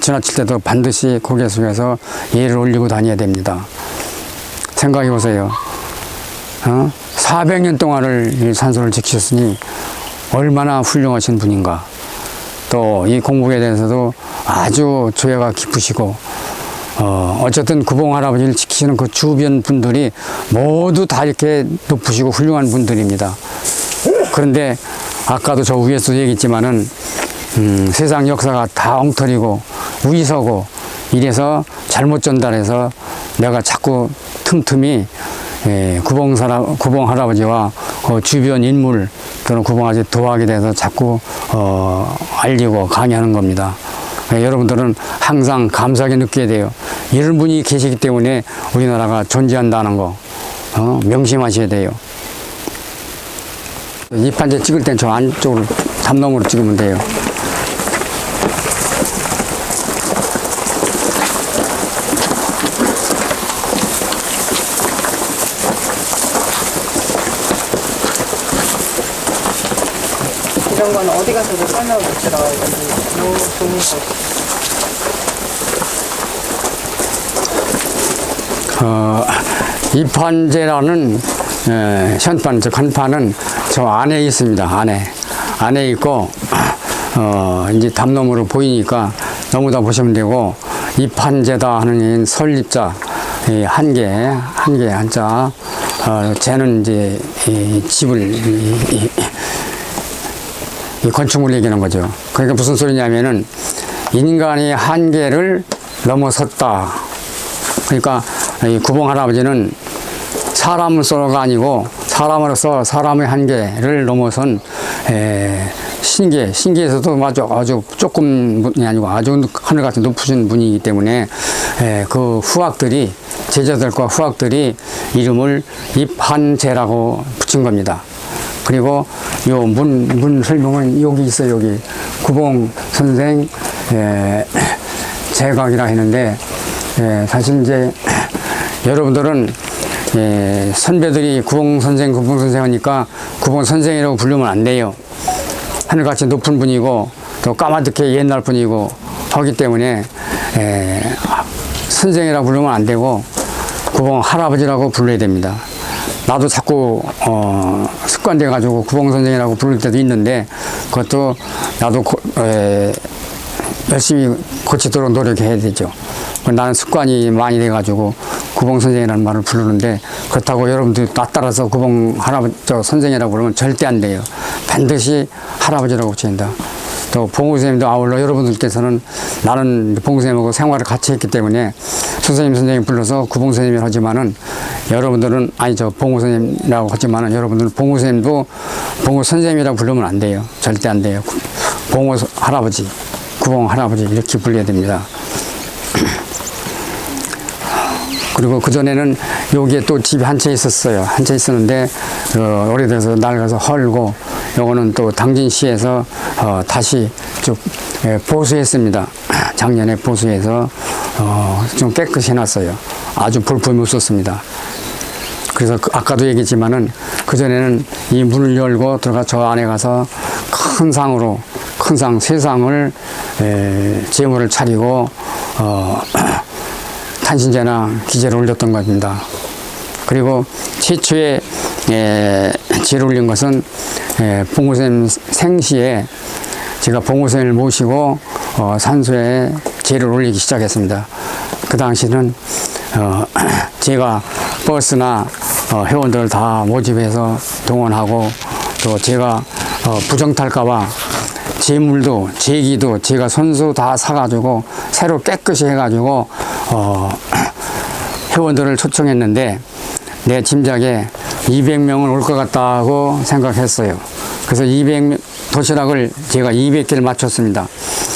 지나칠 때도 반드시 고개 숙여서 예를 올리고 다녀야 됩니다. 생각해 보세요. 400년 동안을 이 산소를 지키셨으니 얼마나 훌륭하신 분인가. 또 이 공부에 대해서도 아주 조예가 깊으시고 어쨌든 구봉 할아버지를 지키시는 그 주변 분들이 모두 다 이렇게 높으시고 훌륭한 분들입니다. 그런데 아까도 저 위에서 얘기했지만은 세상 역사가 다 엉터리고 우의서고 이래서 잘못 전달해서 내가 자꾸 틈틈이 구봉 할아버지와 주변 인물 또는 구봉아지 도와하게 돼서 자꾸 알리고 강의하는 겁니다. 여러분들은 항상 감사하게 느껴야 돼요. 이런 분이 계시기 때문에 우리나라가 존재한다는 거 명심하셔야 돼요. 이판제 찍을 땐 저 안쪽으로 담nom으로 찍으면 돼요.
이런 건 어디 가서도 설명을 못 들어요. 너무 좋은 거.
이판제라는 현판, 즉 한판은 저 안에 있습니다. 안에 있고 이제 담nom으로 보이니까 너무 다 보시면 되고, 이판제다 하는 설립자 한 개 한자, 쟤는 이제 이 집을 이 건축물 얘기하는 거죠. 그러니까 무슨 소리냐면은 인간이 한계를 넘어섰다. 그러니까 이 구봉 할아버지는 사람으로서가 아니고 사람으로서 사람의 한계를 넘어선 신기에서도 아주 조금 분이 아니고 아주 하늘같이 높으신 분이기 때문에 그 후학들이, 제자들과 후학들이 이름을 입한제라고 붙인 겁니다. 그리고 요 문 설명은 여기 있어요. 여기 구봉 선생 제각이라 했는데, 사실 이제 여러분들은 선배들이 구봉 선생 하니까 구봉 선생이라고 부르면 안 돼요. 하늘같이 높은 분이고 또 까마득해 옛날 분이고 하기 때문에 선생이라고 부르면 안 되고 구봉 할아버지라고 불러야 됩니다. 나도 자꾸 습관돼 가지고 구봉 선생이라고 부를 때도 있는데, 그것도 나도 열심히 고치도록 노력해야 되죠. 나는 습관이 많이 돼 가지고 구봉 선생이라는 말을 부르는데, 그렇다고 여러분들이 나 따라서 구봉 할아버지 선생이라고 부르면 절대 안 돼요. 반드시 할아버지라고 붙인다. 또 봉우 선생님도 아울러 여러분들께서는, 나는 봉우 선생님하고 생활을 같이 했기 때문에 선생님 불러서 구봉 선생님을 하지만은, 여러분들은 봉우 선생님이라고 하지만은 여러분들은 봉우 선생님도 봉우 선생님이라고 부르면 안 돼요. 절대 안 돼요. 봉우 할아버지, 구봉 할아버지 이렇게 불러야 됩니다. 그리고 그전에는 여기에 또 집이 한 채 있었어요. 한 채 있었는데 오래돼서 낡아서 헐고, 요거는 또 당진시에서 다시 쭉 보수했습니다. 작년에 보수해서 좀 깨끗이 해놨어요. 아주 볼품이 없었습니다. 그래서 아까도 얘기했지만은, 그전에는 이 문을 열고 들어가 저 안에 가서 큰 상 세 상을 제물을 차리고 탄신제나 기제를 올렸던 겁니다. 그리고 최초에 제를 올린 것은 봉우쌤 생시에 제가 봉우쌤을 모시고 산소에 제를 올리기 시작했습니다. 그 당시는 제가 버스나 회원들 다 모집해서 동원하고, 또 제가 부정탈까봐 제물도 제기도 제가 손수 다 사가지고 새로 깨끗이 해가지고 회원들을 초청했는데, 내 짐작에 200명은 올 것 같다고 생각했어요. 그래서 도시락을 제가 200개를 맞췄습니다.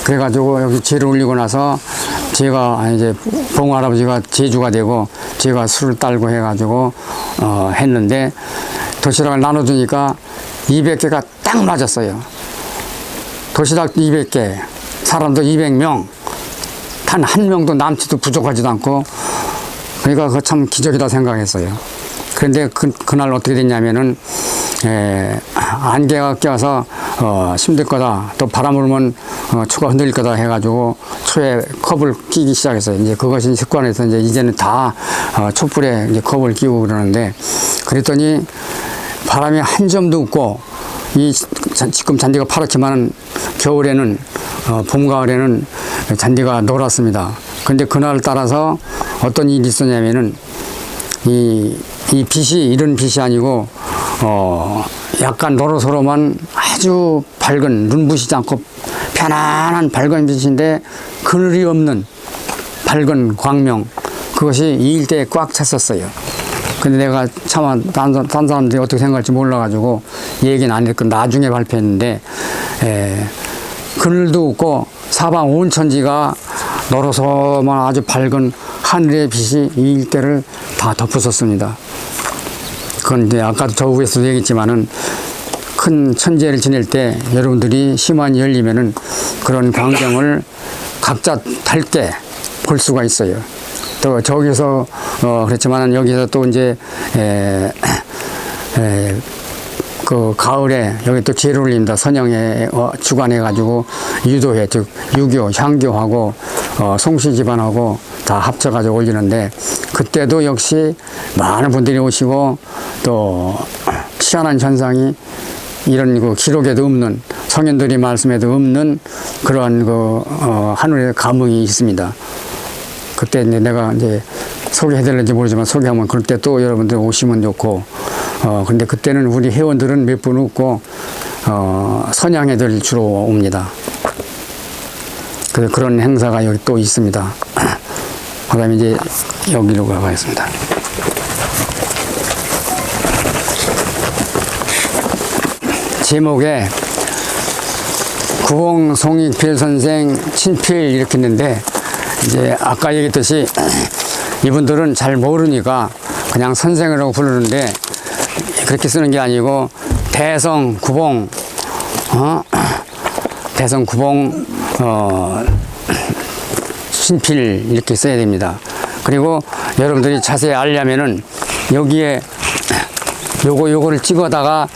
그래가지고 여기 제를 올리고 나서 제가 이제 봉우 할아버지가 제주가 되고 제가 술을 딸고 해가지고 했는데, 도시락을 나눠주니까 200개가 딱 맞았어요. 도시락 200개, 사람도 200명, 단 한 명도 남지도 부족하지도 않고, 그러니까 그거 참 기적이다 생각했어요. 그런데 그날 어떻게 됐냐면은 안개가 껴서 힘들 거다, 또 바람 불면 초가 흔들릴 거다 해가지고 초에 컵을 끼기 시작했어요. 이제 그것이 습관에서 이제는 다 촛불에 이제 컵을 끼고 그러는데, 그랬더니 바람이 한 점도 없고, 지금 잔디가 파랗지만 겨울에는 봄 가을에는 잔디가 노랗습니다. 근데 그날 따라서 어떤 일이 있었냐면은, 이 빛이 이런 빛이 아니고 약간 노릇으로만 아주 밝은, 눈부시지 않고 편안한 밝은 빛인데 그늘이 없는 밝은 광명, 그것이 이 일대에 꽉 찼었어요. 근데 내가 차마 딴 사람들이 어떻게 생각할지 몰라가지고 얘기는 안 했고 나중에 발표했는데, 그늘도 없고 사방 온천지가 너로서만 아주 밝은 하늘의 빛이 이 일대를 다 덮었었습니다. 그건 이제 아까도 저 위에서도 얘기했지만은 큰 천재를 지낼 때 여러분들이 심환이 열리면은 그런 광경을 각자 달게 볼 수가 있어요. 또 저기서 그렇지만은 여기서 또 이제 그 가을에 여기 또 제를 올립니다. 선영에 주관해 가지고 유도회 즉 유교 향교하고 송씨 집안하고 다 합쳐 가지고 올리는데 그때도 역시 많은 분들이 오시고 또 희한한 현상이 이런 그 기록에도 없는 성현들이 말씀에도 없는 그러한 그 하늘의 감흥이 있습니다. 그때 이제 내가 이제 소개해드릴지 모르지만 소개하면 그럴 때 또 여러분들 오시면 좋고 근데 그때는 우리 회원들은 몇 분 없고 선양회들 주로 옵니다. 그런 행사가 여기 또 있습니다. 그 다음에 이제 여기로 가겠습니다. 제목에 구봉 송익필 선생 친필 이렇게 있는데 이제 아까 얘기했듯이 이분들은 잘 모르니까 그냥 선생이라고 부르는데 그렇게 쓰는 게 아니고 대성 구봉 대성 구봉 친필 이렇게 써야 됩니다. 그리고 여러분들이 자세히 알려면은 여기에 요거를 찍어다가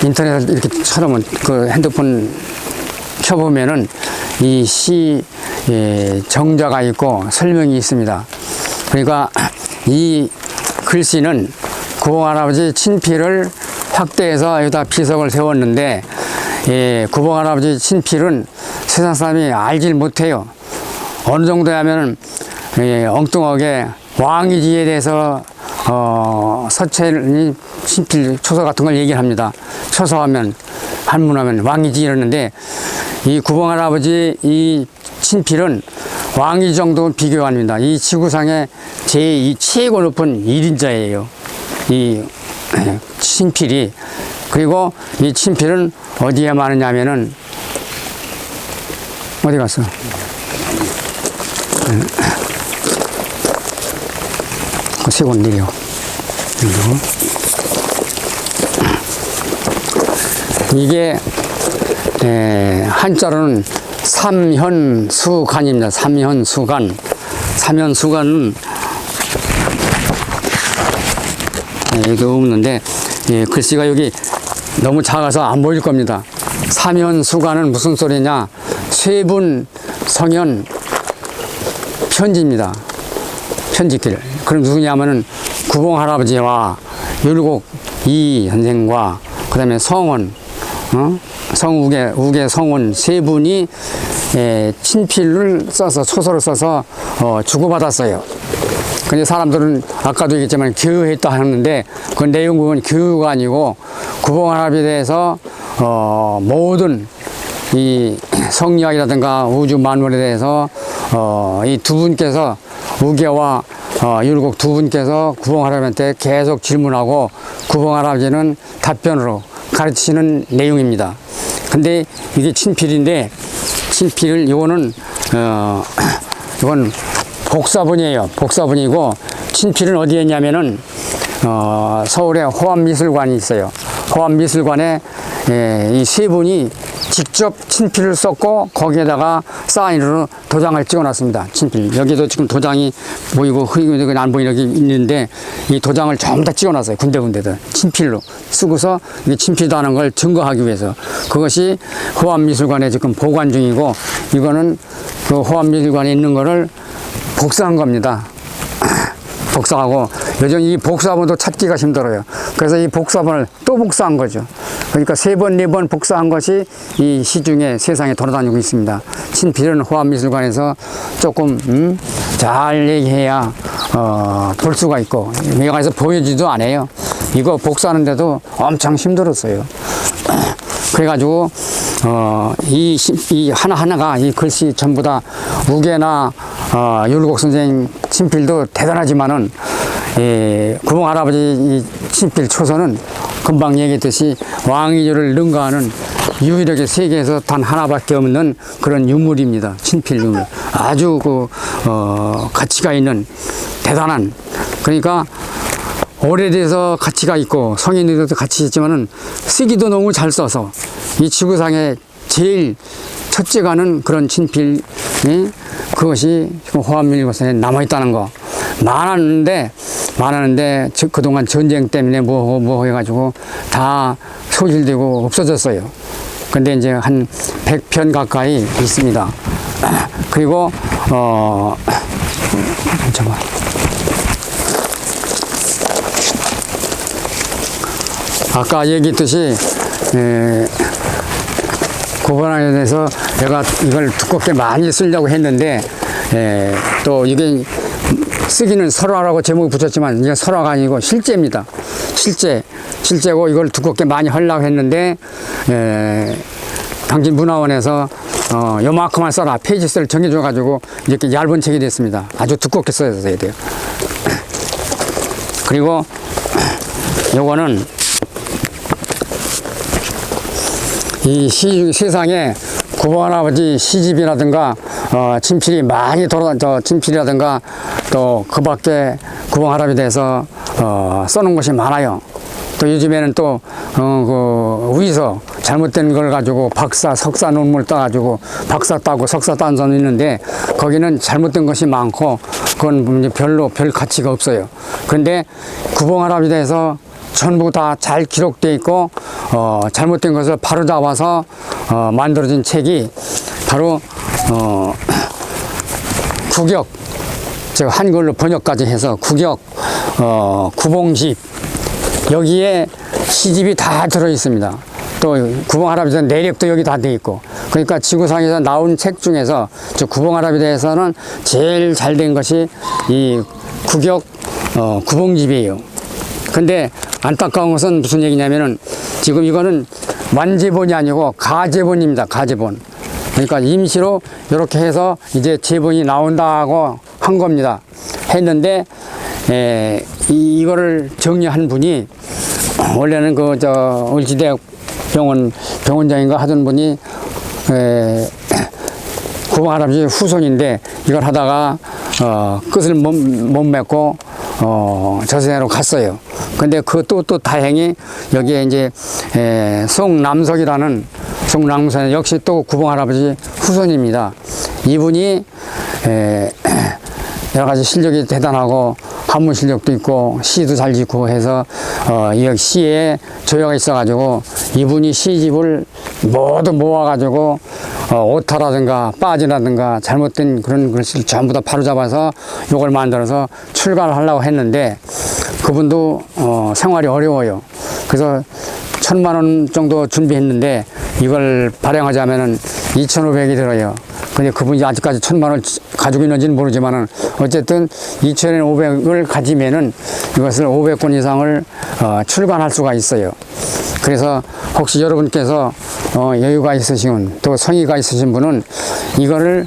인터넷에 이렇게 쳐놓으면 그 핸드폰 켜보면은 이 시 정자가 있고 설명이 있습니다. 그러니까 이 글씨는 구봉할아버지 친필을 확대해서 여기다 비석을 세웠는데 구봉할아버지 친필은 세상 사람이 알질 못해요. 어느 정도냐면은 엉뚱하게 왕이지에 대해서 서체를 친필 초서 같은 걸 얘기합니다. 초서하면 한문하면 왕이지 이러는데 이 구봉할아버지 이 친필은 왕이 정도 비교가 아닙니다. 이 지구상의 제2 최고 높은 1인자예요. 이 친필이. 그리고 이 친필은 어디에 많으냐면은 어디 갔어? 그 세권 내려. 이게 한자로는 삼현수간입니다. 삼현수간. 삼현수간은 여기 없는데 글씨가 여기 너무 작아서 안 보일 겁니다. 삼현수간은 무슨 소리냐? 쇠분 성현 편지입니다. 편지길. 그럼 누구냐면은 구봉할아버지와 율곡 이 선생과 그 다음에 성원 우계 성원 세 분이 친필을 써서 초서를 써서 주고받았어요. 근데 사람들은 아까도 얘기했지만 교유했다 하는데 그 내용은 교유가 아니고 구봉할아버지에 대해서 모든 이 성리학이라든가 우주 만물에 대해서 이 두 분께서 우계와 율곡 두 분께서 구봉할아버지한테 계속 질문하고 구봉할아버지는 답변으로 가르치시는 내용입니다. 근데 이게 친필인데 친필을 이건 복사본이에요. 복사본이고 친필은 어디에 있냐면은 서울에 호암미술관이 있어요. 호암미술관에 이 세 분이 직접 친필을 썼고 거기에다가 사인으로 도장을 찍어놨습니다. 친필. 여기도 지금 도장이 보이고 흐리고 안 보이는 게 있는데 이 도장을 전부 다 찍어놨어요. 군데군데도 친필로 쓰고서 이게 친필도 하는 걸 증거하기 위해서 그것이 호암미술관에 지금 보관 중이고 이거는 그 호암미술관에 있는 거를 복사한 겁니다. 복사하고 요즘 이 복사본도 찾기가 힘들어요. 그래서 이 복사본을 또 복사한 거죠. 그러니까 3번, 4번 복사한 것이 이 시중에 세상에 돌아다니고 있습니다. 친필은 호암미술관에서 조금 잘 얘기해야 볼 수가 있고 여기서 보여지도 않아요. 이거 복사하는데도 엄청 힘들었어요. 그래가지고 이 하나하나가 이 글씨 전부 다 우계나 율곡 선생 친필도 대단하지만은 구봉 할아버지 이 친필 초서는 금방 얘기했듯이 왕이조를 능가하는 유일하게 세계에서 단 하나밖에 없는 그런 유물입니다. 친필 유물. 아주 가치가 있는 대단한, 그러니까 오래돼서 가치가 있고 성인들도 가치 있지만은 쓰기도 너무 잘 써서 이 지구상에 제일 첫째가는 그런 친필이 그것이 지금 호암밀고선에 남아있다는 거. 많았는데 그동안 전쟁 때문에 뭐 해가지고 다 소실되고 없어졌어요. 근데 이제 한 100편 가까이 있습니다. 그리고 잠깐만. 아까 얘기했듯이 구본항에 대해서 내가 이걸 두껍게 많이 쓰려고 했는데 또 이게 쓰기는 설화라고 제목을 붙였지만 이게 설화가 아니고 실제입니다. 실제고 이걸 두껍게 많이 하려고 했는데 당진문화원에서 요만큼만 써라 페이지 수를 정해줘 가지고 이렇게 얇은 책이 됐습니다. 아주 두껍게 써야 돼요. 그리고 요거는 이 세상에 구봉 할아버지 시집이라든가 친필이 많이 친필이라든가 또 그 밖에 구봉 할아버지에 대해서 써놓은 것이 많아요. 또 요즘에는 또 그 위서 잘못된 걸 가지고 박사 석사 논문을 따가지고 박사 따고 석사 딴 사람 있는데 거기는 잘못된 것이 많고 그건 별로 별 가치가 없어요. 그런데 구봉 할아버지에 대해서 전부 다 잘 기록되어 있고 잘못된 것을 바로 잡아서 만들어진 책이 바로 구격, 즉 한글로 번역까지 해서 구격 구봉집, 여기에 시집이 다 들어 있습니다. 또 구봉 할아버지 내력도 여기 다 돼 있고, 그러니까 지구상에서 나온 책 중에서 저 구봉 할아버지에 대해서는 제일 잘 된 것이 이 구격 구봉집이에요. 근데 안타까운 것은 무슨 얘기냐면은 지금 이거는 완제본이 아니고 가제본입니다. 가제본. 그러니까 임시로 이렇게 해서 이제 제본이 나온다고 한 겁니다. 했는데 이거를 정리한 분이 원래는 을지대학 병원장인가 하던 분이 구봉 할아버지 후손인데 이걸 하다가 끝을 못 맺고 저 세상으로 갔어요. 근데 그 또 다행히 여기에 이제 송남석이라는 송남석 역시 또 구봉 할아버지 후손입니다. 이분이 여러 가지 실력이 대단하고 한문 실력도 있고 시도 잘 짓고 해서 이 시에 조예가 있어가지고 이분이 시집을 모두 모아가지고 오타라든가 빠지라든가 잘못된 그런 글씨를 전부 다 바로잡아서 이걸 만들어서 출간을 하려고 했는데 그분도 생활이 어려워요. 그래서 1,000만 원 정도 준비했는데 이걸 발행하자면은 2,500이 들어요. 근데 그분이 아직까지 1,000만 원 가지고 있는지는 모르지만은 어쨌든 2,500을 가지면은 이것을 500권 이상을 출간할 수가 있어요. 그래서 혹시 여러분께서 여유가 있으신 또 성의가 있으신 분은 이거를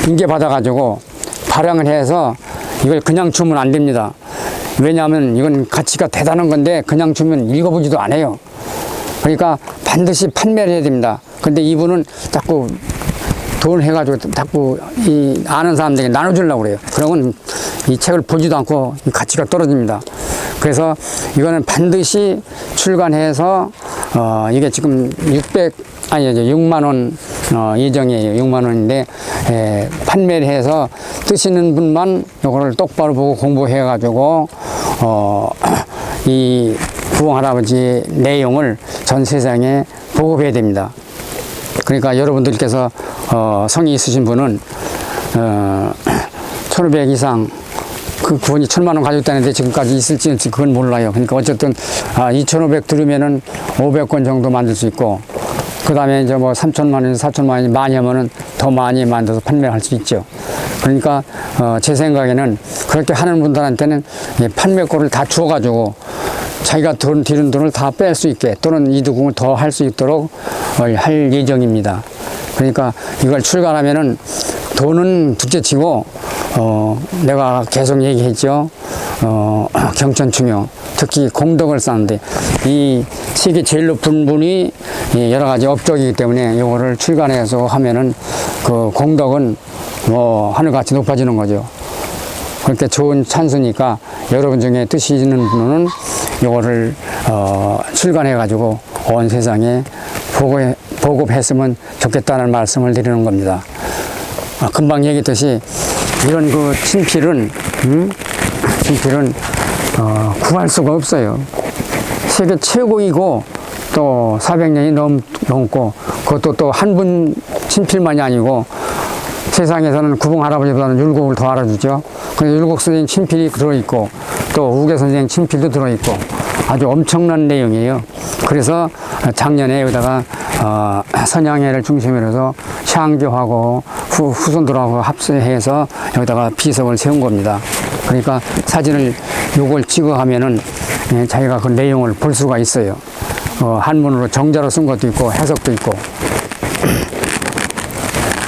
인계받아 가지고 발행을 해서 이걸 그냥 주면 안 됩니다. 왜냐하면 이건 가치가 대단한 건데 그냥 주면 읽어보지도 않아요. 그러니까 반드시 판매를 해야 됩니다. 근데 이분은 자꾸 돈 해가지고 자꾸 이 아는 사람들에게 나눠주려고 그래요. 그러면 이 책을 보지도 않고 이 가치가 떨어집니다. 그래서 이거는 반드시 출간해서 이게 지금 6만 원 예정이에요. 6만 원인데 판매를 해서 뜨시는 분만 이거를 똑바로 보고 공부해가지고 이 구봉 할아버지의 내용을 전 세상에 보급해야 됩니다. 그러니까 여러분들께서 성의 있으신 분은 1,500 이상 그분이 1,000만 원 가지고 있다는데 지금까지 있을지 그건 몰라요. 그러니까 어쨌든 2,500 들으면은 500권 정도 만들 수 있고, 그 다음에 이제 뭐 3,000만 원, 4,000만 원이 많이 하면은 더 많이 만들어서 판매할 수 있죠. 그러니까 제 생각에는 그렇게 하는 분들한테는 판매권을 다 주어가지고 자기가 들은 돈을 다 뺄 수 있게 또는 이득을 더 할 수 있도록 할 예정입니다. 그러니까 이걸 출간하면은 돈은 둘째치고 내가 계속 얘기했죠. 경천충효, 특히 공덕을 쌓는데 이 세계 제일 높은 분이 여러 가지 업적이기 때문에 이거를 출간해서 하면은 그 공덕은 뭐 하늘같이 높아지는 거죠. 그렇게 좋은 찬스니까 여러분 중에 뜻이 있는 분은 이거를 출간해 가지고 온 세상에 보급했으면 좋겠다는 말씀을 드리는 겁니다. 금방 얘기했듯이 이런 그 친필은 구할 수가 없어요. 세계 최고이고 또 400년이 넘고 그것도 또 한 분 친필만이 아니고 세상에서는 구봉 할아버지보다는 율곡을 더 알아주죠. 그래서 율곡 선생 친필이 들어있고 또 우계 선생 친필도 들어있고 아주 엄청난 내용이에요. 그래서 작년에 여기다가 선양회를 중심으로 해서 향교하고 후손들하고 합세해서 여기다가 비석을 세운 겁니다. 그러니까 사진을 요걸 찍어 하면은 자기가 그 내용을 볼 수가 있어요. 한문으로 정자로 쓴 것도 있고 해석도 있고.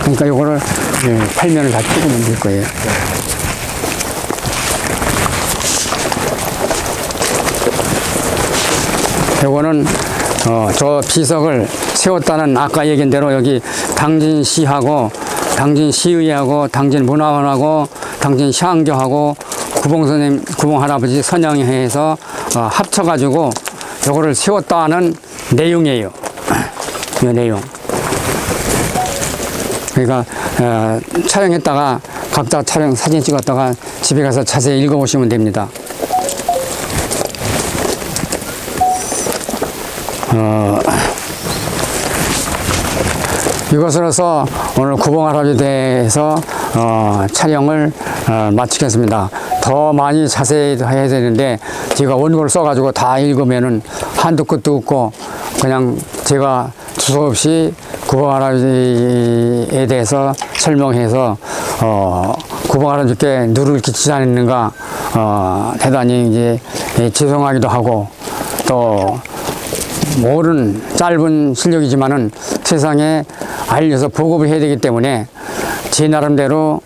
그러니까 요거를 8면을 다 찍으면 될 거예요. 요거는 저 비석을 세웠다는 아까 얘기한 대로 여기 당진시하고 당진시의하고 당진문화원하고 당진향교하고 구봉선생님, 구봉할아버지 선양회에서 합쳐가지고 요거를 세웠다는 내용이에요. 이 내용. 그러니까 촬영했다가 각자 사진 찍었다가 집에 가서 자세히 읽어보시면 됩니다. 이것으로서 오늘 구봉할아버지에 대해서 촬영을 마치겠습니다. 더 많이 자세히 해야 되는데 제가 원고를 써가지고 다 읽으면은 한도 끝도 없고 그냥 제가 두서없이 구봉할아버지에 대해서 설명해서 구봉할아버지께 누를 끼치지 않았는가 대단히 이제 죄송하기도 하고 또 모른 짧은 실력이지만은 세상에 알려서 보급을 해야 되기 때문에 제 나름대로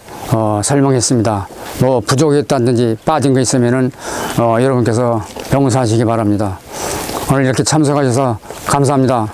설명했습니다. 뭐 부족했다든지 빠진 거 있으면은 여러분께서 용서하시기 바랍니다. 오늘 이렇게 참석하셔서 감사합니다.